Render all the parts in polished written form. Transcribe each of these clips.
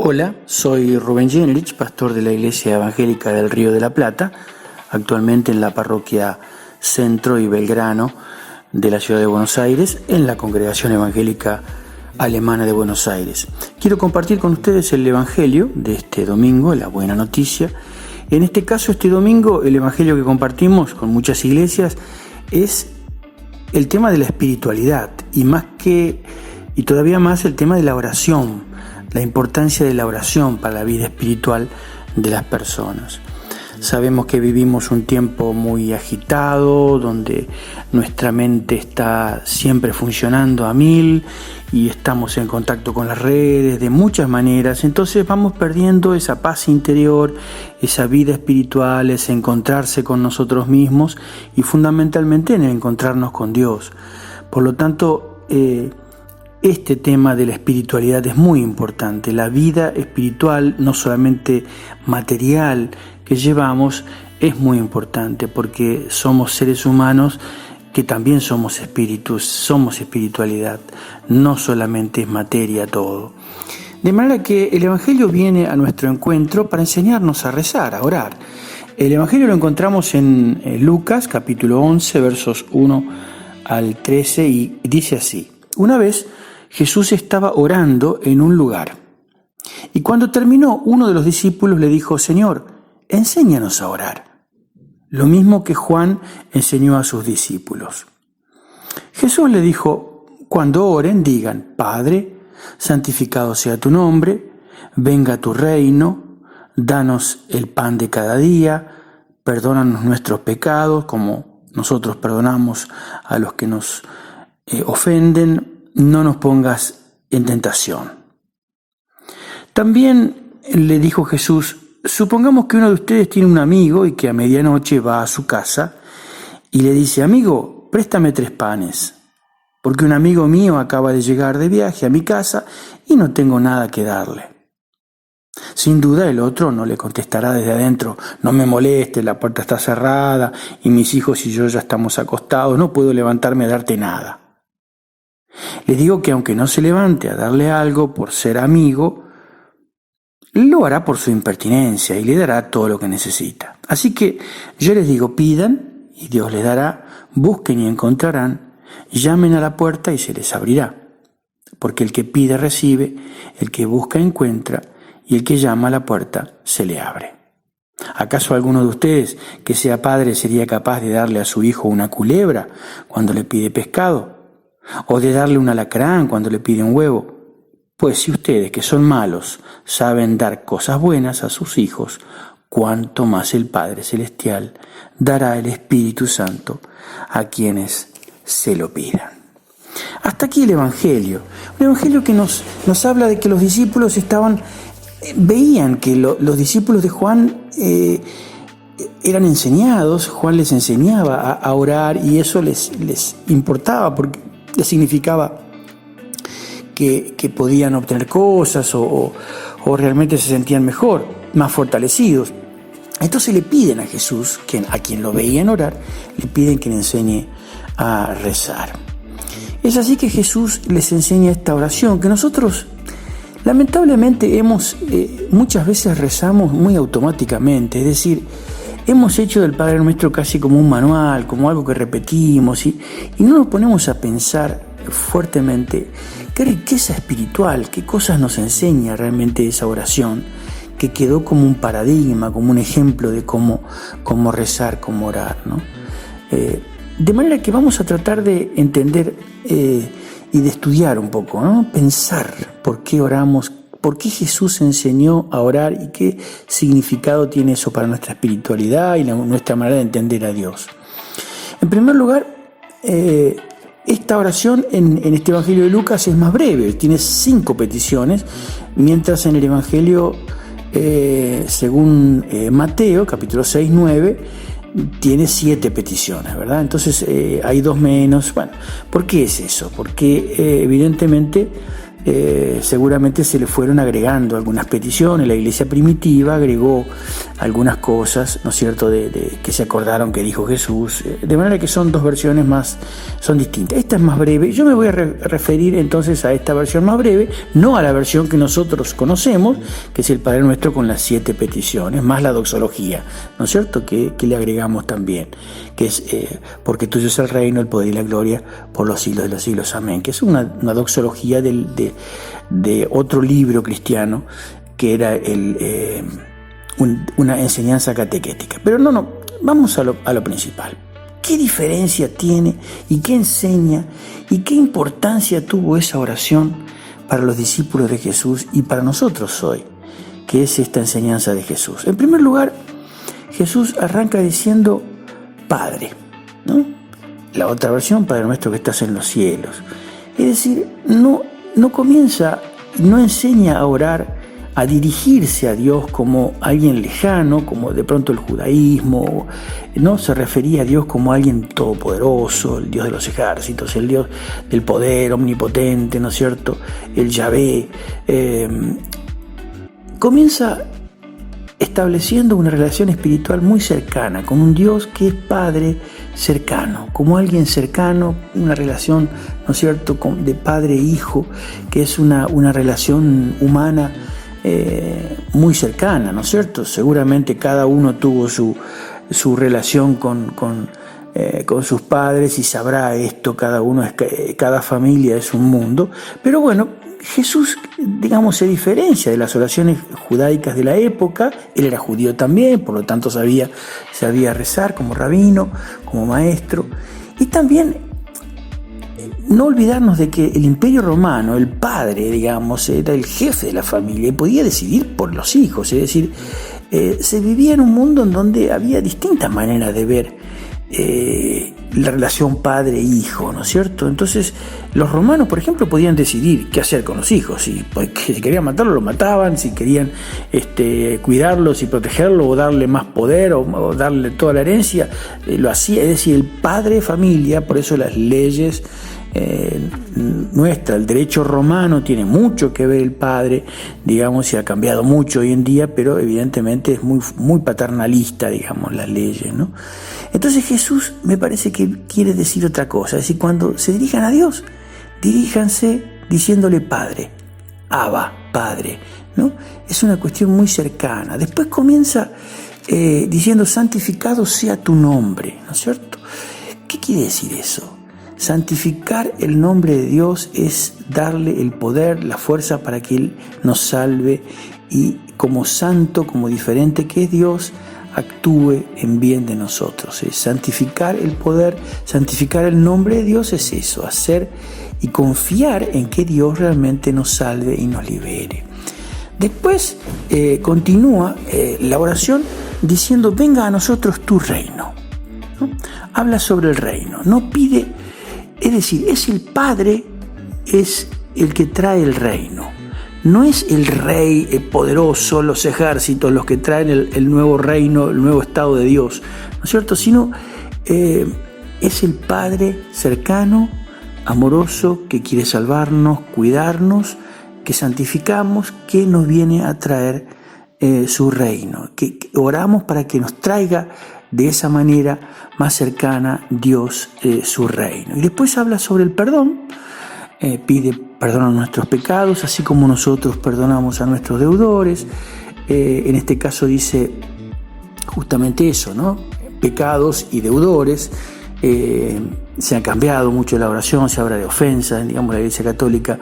Hola, soy Rubén Jenrich, pastor de la Iglesia Evangélica del Río de la Plata, actualmente en la parroquia Centro y Belgrano de la ciudad de Buenos Aires, en la Congregación Evangélica Alemana de Buenos Aires. Quiero compartir con ustedes el Evangelio de este domingo, la buena noticia. En este caso, este domingo, el Evangelio que compartimos con muchas iglesias es el tema de la espiritualidad y todavía más el tema de la oración, la importancia de la oración para la vida espiritual de las personas. Sabemos que vivimos un tiempo muy agitado, donde nuestra mente está siempre funcionando a mil y estamos en contacto con las redes de muchas maneras. Entonces vamos perdiendo esa paz interior, esa vida espiritual, ese encontrarse con nosotros mismos y fundamentalmente en encontrarnos con Dios. Por lo tanto, este tema de la espiritualidad es muy importante. La vida espiritual, no solamente material que llevamos, es muy importante porque somos seres humanos que también somos espíritus, somos espiritualidad, no solamente es materia todo. De manera que el Evangelio viene a nuestro encuentro para enseñarnos a rezar, a orar. El Evangelio lo encontramos en Lucas capítulo 11, versos 1 al 13 y dice así: Una vez Jesús estaba orando en un lugar, y cuando terminó, uno de los discípulos le dijo: Señor, enséñanos a orar, lo mismo que Juan enseñó a sus discípulos. Jesús le dijo: cuando oren, digan: Padre, santificado sea tu nombre, venga tu reino, danos el pan de cada día, perdónanos nuestros pecados, como nosotros perdonamos a los que nos ofenden, no nos pongas en tentación. También le dijo Jesús: supongamos que uno de ustedes tiene un amigo y que a medianoche va a su casa y le dice: amigo, préstame 3 panes, porque un amigo mío acaba de llegar de viaje a mi casa y no tengo nada que darle. Sin duda el otro no le contestará desde adentro: no me molestes, la puerta está cerrada y mis hijos y yo ya estamos acostados, no puedo levantarme a darte nada. Le digo que aunque no se levante a darle algo por ser amigo, lo hará por su impertinencia y le dará todo lo que necesita. Así que yo les digo: pidan y Dios les dará, busquen y encontrarán, llamen a la puerta y se les abrirá. Porque el que pide recibe, el que busca encuentra, y el que llama a la puerta se le abre. ¿Acaso alguno de ustedes que sea padre sería capaz de darle a su hijo una culebra cuando le pide pescado? ¿O de darle un alacrán cuando le pide un huevo? Pues si ustedes, que son malos, saben dar cosas buenas a sus hijos, cuánto más el Padre Celestial dará el Espíritu Santo a quienes se lo pidan. Hasta aquí el Evangelio. Un Evangelio que nos habla de que los discípulos veían que los discípulos de Juan eran enseñados. Juan les enseñaba a orar y eso les importaba porque les significaba que podían obtener cosas o realmente se sentían mejor, más fortalecidos. Entonces le piden a Jesús, a quien lo veían orar, le piden que le enseñe a rezar. Es así que Jesús les enseña esta oración que nosotros lamentablemente muchas veces rezamos muy automáticamente, es decir, hemos hecho del Padre Nuestro casi como un manual, como algo que repetimos y no nos ponemos a pensar fuertemente qué riqueza espiritual, qué cosas nos enseña realmente esa oración, que quedó como un paradigma, como un ejemplo de cómo rezar, cómo orar, ¿no? De manera que vamos a tratar de entender y de estudiar un poco, ¿no? Pensar por qué oramos, por qué Jesús enseñó a orar y qué significado tiene eso para nuestra espiritualidad y nuestra manera de entender a Dios. En primer lugar, esta oración en este Evangelio de Lucas es más breve, tiene 5 peticiones, mientras en el Evangelio según Mateo, capítulo 6, 9, tiene 7 peticiones, ¿verdad? Entonces hay 2 menos. Bueno, ¿por qué es eso? Porque evidentemente seguramente se le fueron agregando algunas peticiones. La iglesia primitiva agregó algunas cosas, ¿no es cierto?, de que se acordaron que dijo Jesús, de manera que son dos versiones más, son distintas. Esta es más breve. Yo me voy a referir entonces a esta versión más breve, no a la versión que nosotros conocemos, que es el Padre Nuestro con las 7 peticiones, más la doxología, ¿no es cierto?, que le agregamos también, que es porque tuyo es el reino, el poder y la gloria por los siglos de los siglos, amén, que es una doxología de otro libro cristiano que era una enseñanza catequética. Pero no, vamos a lo principal. ¿Qué diferencia tiene y qué enseña y qué importancia tuvo esa oración para los discípulos de Jesús y para nosotros hoy, que es esta enseñanza de Jesús? En primer lugar, Jesús arranca diciendo Padre, ¿no? La otra versión, Padre nuestro que estás en los cielos. Es decir, no comienza, no enseña a orar, a dirigirse a Dios como alguien lejano, como de pronto el judaísmo, no se refería a Dios como alguien todopoderoso, el Dios de los ejércitos, el Dios del poder omnipotente, ¿no es cierto?, el Yahvé. Comienza estableciendo una relación espiritual muy cercana con un Dios que es Padre cercano, como alguien cercano, una relación, ¿no es cierto?, de padre e hijo, que es una relación humana muy cercana, ¿no es cierto? Seguramente cada uno tuvo su relación con sus padres y sabrá esto, cada familia es un mundo, pero bueno, Jesús, digamos, se diferencia de las oraciones judaicas de la época. Él era judío también, por lo tanto sabía rezar como rabino, como maestro. Y también no olvidarnos de que el Imperio Romano, el padre, digamos, era el jefe de la familia y podía decidir por los hijos. Es decir, se vivía en un mundo en donde había distintas maneras de ver la relación padre-hijo, ¿no es cierto? Entonces, los romanos, por ejemplo, podían decidir qué hacer con los hijos. Si querían matarlos, los mataban. Si querían cuidarlos y protegerlos, o darle más poder, o darle toda la herencia, lo hacía. Es decir, el padre familia, por eso las leyes el derecho romano tiene mucho que ver el padre, digamos, y ha cambiado mucho hoy en día, pero evidentemente es muy, muy paternalista, digamos, las leyes, ¿no? Entonces Jesús me parece que quiere decir otra cosa, es decir, cuando se dirijan a Dios, diríjanse diciéndole Padre, Abba, Padre, ¿no? Es una cuestión muy cercana. Después comienza diciendo santificado sea tu nombre, ¿no es cierto? ¿Qué quiere decir eso? Santificar el nombre de Dios es darle el poder, la fuerza para que Él nos salve y como santo, como diferente que es Dios, actúe en bien de nosotros. Santificar el poder, santificar el nombre de Dios es eso, hacer y confiar en que Dios realmente nos salve y nos libere. Después continúa la oración diciendo venga a nosotros tu reino, ¿no? Habla sobre el reino, no pide. Es decir, es el Padre, es el que trae el reino. No es el rey poderoso, los ejércitos, los que traen el nuevo reino, el nuevo estado de Dios, ¿no es cierto? Sino es el Padre cercano, amoroso, que quiere salvarnos, cuidarnos, que santificamos, que nos viene a traer su reino. Que oramos para que nos traiga de esa manera más cercana Dios su reino. Y después habla sobre el perdón, pide perdón a nuestros pecados, así como nosotros perdonamos a nuestros deudores. En este caso dice justamente eso, ¿no? Pecados y deudores. Se ha cambiado mucho la oración, se habla de ofensas, digamos, la Iglesia Católica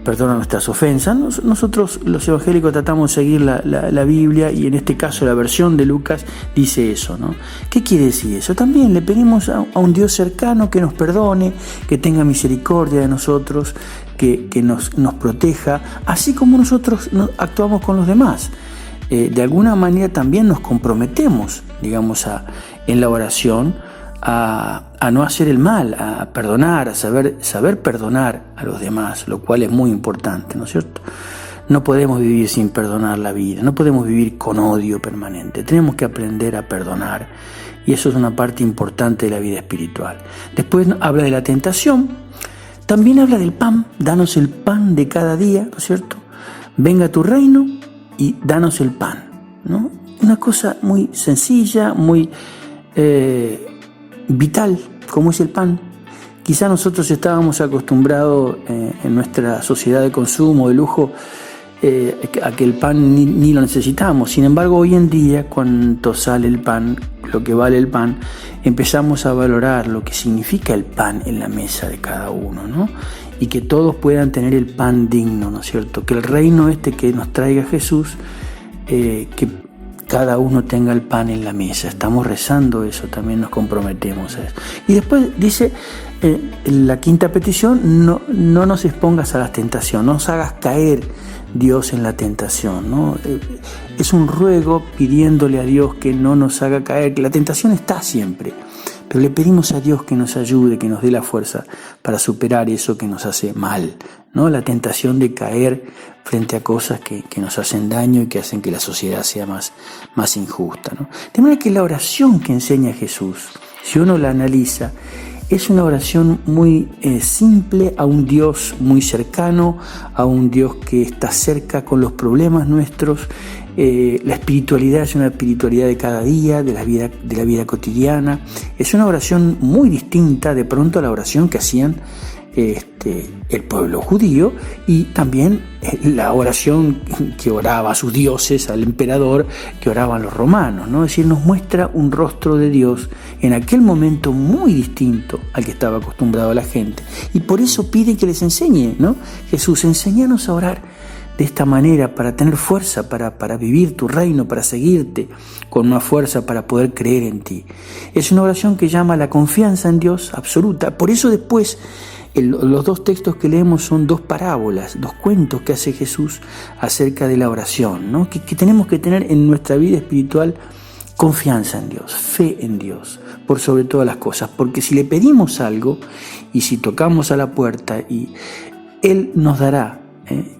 perdona nuestras ofensas. Nosotros los evangélicos tratamos de seguir la Biblia y en este caso la versión de Lucas dice eso, ¿no? ¿Qué quiere decir eso? También le pedimos a un Dios cercano que nos perdone, que tenga misericordia de nosotros, que nos proteja, así como nosotros actuamos con los demás. De alguna manera también nos comprometemos, digamos, en la oración a no hacer el mal, a perdonar, a saber perdonar a los demás, lo cual es muy importante, ¿no es cierto? No podemos vivir sin perdonar la vida, no podemos vivir con odio permanente, tenemos que aprender a perdonar y eso es una parte importante de la vida espiritual. Después habla de la tentación, También habla del pan, danos el pan de cada día, ¿no es cierto? Venga tu reino y danos el pan, ¿no? Una cosa muy sencilla, muy vital, como es el pan. Quizá nosotros estábamos acostumbrados en nuestra sociedad de consumo, de lujo, a que el pan ni lo necesitamos. Sin embargo, hoy en día, cuando sale el pan, lo que vale el pan, empezamos a valorar lo que significa el pan en la mesa de cada uno, ¿no? Y que todos puedan tener el pan digno, ¿no es cierto? Que el reino que nos traiga Jesús, que cada uno tenga el pan en la mesa. Estamos rezando eso, también nos comprometemos a eso. Y después dice, la quinta petición, no nos expongas a la tentación, no nos hagas caer, Dios, en la tentación, ¿no? Es un ruego pidiéndole a Dios que no nos haga caer, que la tentación está siempre, pero le pedimos a Dios que nos ayude, que nos dé la fuerza para superar eso que nos hace mal, ¿no? La tentación de caer frente a cosas que nos hacen daño y que hacen que la sociedad sea más injusta, ¿no? De manera que la oración que enseña Jesús, si uno la analiza, es una oración muy simple a un Dios muy cercano, a un Dios que está cerca con los problemas nuestros. La espiritualidad es una espiritualidad de cada día, de la vida cotidiana. Es una oración muy distinta de pronto a la oración que hacían el pueblo judío, y también la oración que oraba a sus dioses, al emperador, que oraban los romanos, ¿no? Es decir, nos muestra un rostro de Dios en aquel momento muy distinto al que estaba acostumbrado la gente, y por eso pide que les enseñe, ¿no? Jesús, enséñanos a orar de esta manera para tener fuerza, para vivir tu reino, para seguirte con más fuerza, para poder creer en ti. Es una oración que llama a la confianza en Dios absoluta. Por eso después los dos textos que leemos son dos parábolas, dos cuentos que hace Jesús acerca de la oración, ¿no? Que tenemos que tener en nuestra vida espiritual confianza en Dios, fe en Dios, por sobre todas las cosas. Porque si le pedimos algo y si tocamos a la puerta, y Él nos dará,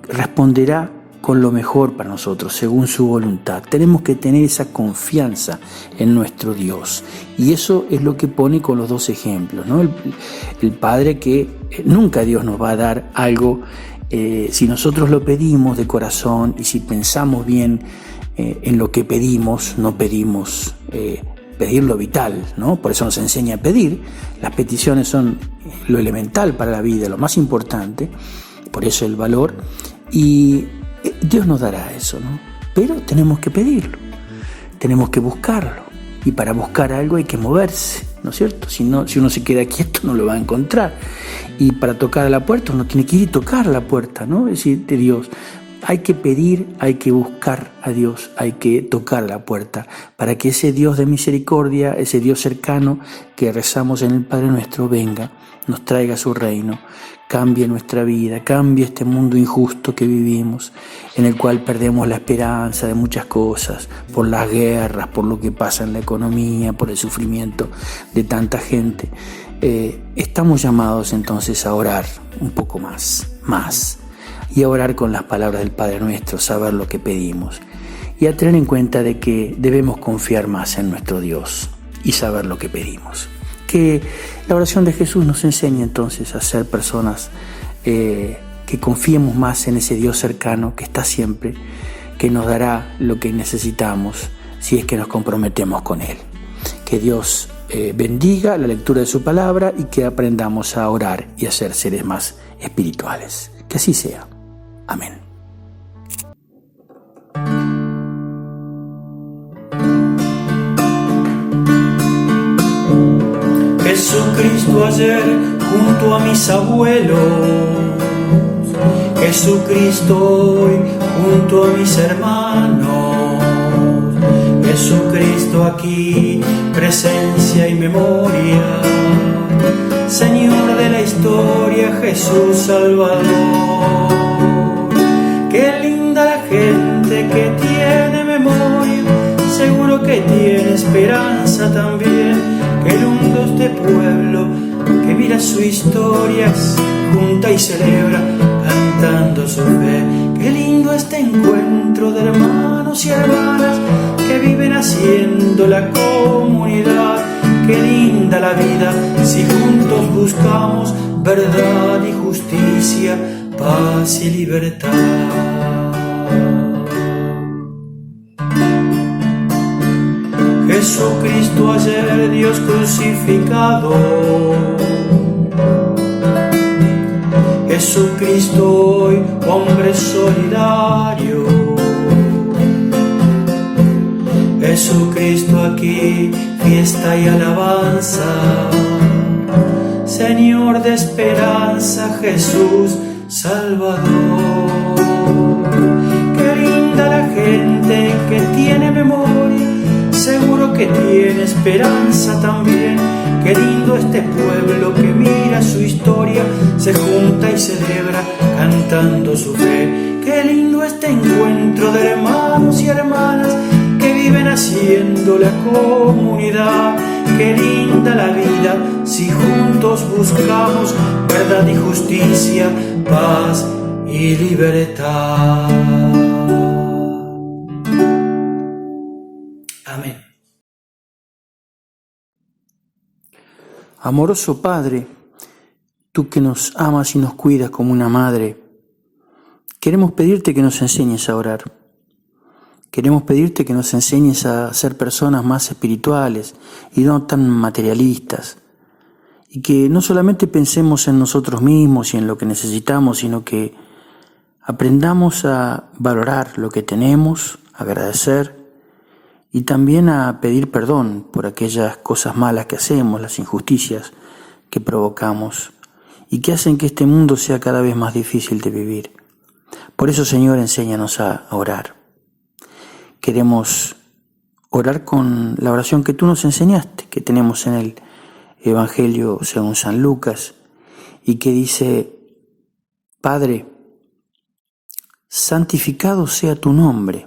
responderá con lo mejor para nosotros, según su voluntad. Tenemos que tener esa confianza en nuestro Dios. Y eso es lo que pone con los dos ejemplos, ¿no? El Padre, que nunca Dios nos va a dar algo si nosotros lo pedimos de corazón y si pensamos bien en lo que pedimos, no pedimos pedir lo vital, ¿no? Por eso nos enseña a pedir. Las peticiones son lo elemental para la vida, lo más importante, por eso el valor, y Dios nos dará eso, ¿no? Pero tenemos que pedirlo, tenemos que buscarlo, y para buscar algo hay que moverse, ¿no es cierto? Si uno se queda quieto no lo va a encontrar, y para tocar a la puerta uno tiene que ir y tocar la puerta, ¿no? Es decir, de Dios. Hay que pedir, hay que buscar a Dios, hay que tocar la puerta para que ese Dios de misericordia, ese Dios cercano que rezamos en el Padre Nuestro, venga, nos traiga su reino, cambie nuestra vida, cambie este mundo injusto que vivimos, en el cual perdemos la esperanza de muchas cosas, por las guerras, por lo que pasa en la economía, por el sufrimiento de tanta gente. Estamos llamados entonces a orar un poco más, y a orar con las palabras del Padre Nuestro, saber lo que pedimos, y a tener en cuenta de que debemos confiar más en nuestro Dios y saber lo que pedimos. Que la oración de Jesús nos enseñe entonces a ser personas que confiemos más en ese Dios cercano que está siempre, que nos dará lo que necesitamos si es que nos comprometemos con Él. Que Dios bendiga la lectura de su palabra y que aprendamos a orar y a ser seres más espirituales. Que así sea. Amén. Jesucristo ayer junto a mis abuelos, Jesucristo hoy junto a mis hermanos, Jesucristo aquí, presencia y memoria, Señor de la historia, Jesús Salvador. Qué linda la gente que tiene memoria, seguro que tiene esperanza también. Qué lindo este pueblo que mira su historia, se junta y celebra cantando su fe. Qué lindo este encuentro de hermanos y hermanas que viven haciendo la comunidad. Qué linda la vida si juntos buscamos verdad y justicia, paz y libertad. Jesucristo ayer, Dios crucificado. Jesucristo hoy, hombre solidario. Jesucristo aquí, fiesta y alabanza. Señor de esperanza, Jesús Salvador. Qué linda la gente que tiene memoria, seguro que tiene esperanza también. Qué lindo este pueblo que mira su historia, se junta y celebra cantando su fe. Qué lindo este encuentro de hermanos y hermanas que viven haciendo la comunidad. Qué linda la vida si juntos buscamos verdad y justicia, paz y libertad. Amén. Amoroso Padre, tú que nos amas y nos cuidas como una madre, queremos pedirte que nos enseñes a orar. Queremos pedirte que nos enseñes a ser personas más espirituales y no tan materialistas. Y que no solamente pensemos en nosotros mismos y en lo que necesitamos, sino que aprendamos a valorar lo que tenemos, agradecer y también a pedir perdón por aquellas cosas malas que hacemos, las injusticias que provocamos y que hacen que este mundo sea cada vez más difícil de vivir. Por eso, Señor, enséñanos a orar. Queremos orar con la oración que tú nos enseñaste, que tenemos en el Evangelio según San Lucas, y que dice: Padre, santificado sea tu nombre,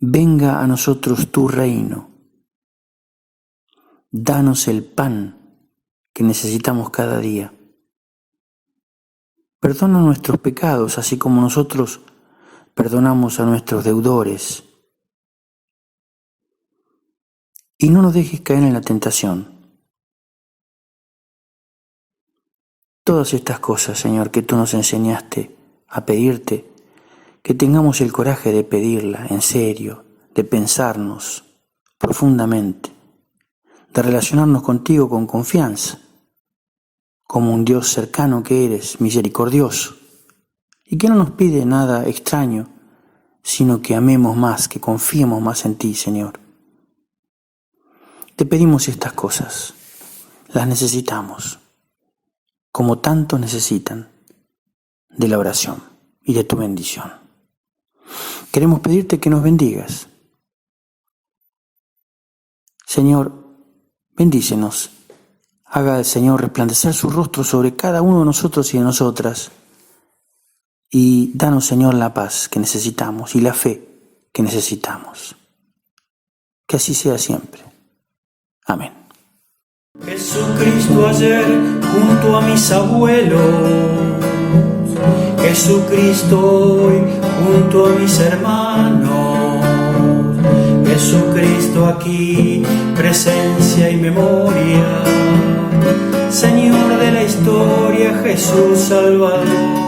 venga a nosotros tu reino, danos el pan que necesitamos cada día. Perdona nuestros pecados, así como nosotros perdonamos a nuestros deudores. Y no nos dejes caer en la tentación. Todas estas cosas, Señor, que tú nos enseñaste a pedirte, que tengamos el coraje de pedirla en serio, de pensarnos profundamente, de relacionarnos contigo con confianza, como un Dios cercano que eres, misericordioso, y que no nos pide nada extraño, sino que amemos más, que confiemos más en ti, Señor. Te pedimos estas cosas, las necesitamos, como tanto necesitan de la oración y de tu bendición. Queremos pedirte que nos bendigas. Señor, bendícenos. Haga el Señor resplandecer su rostro sobre cada uno de nosotros y de nosotras. Y danos, Señor, la paz que necesitamos y la fe que necesitamos. Que así sea siempre. Amén. Jesucristo ayer junto a mis abuelos, Jesucristo hoy junto a mis hermanos, Jesucristo aquí, presencia y memoria, Señor de la historia, Jesús Salvador.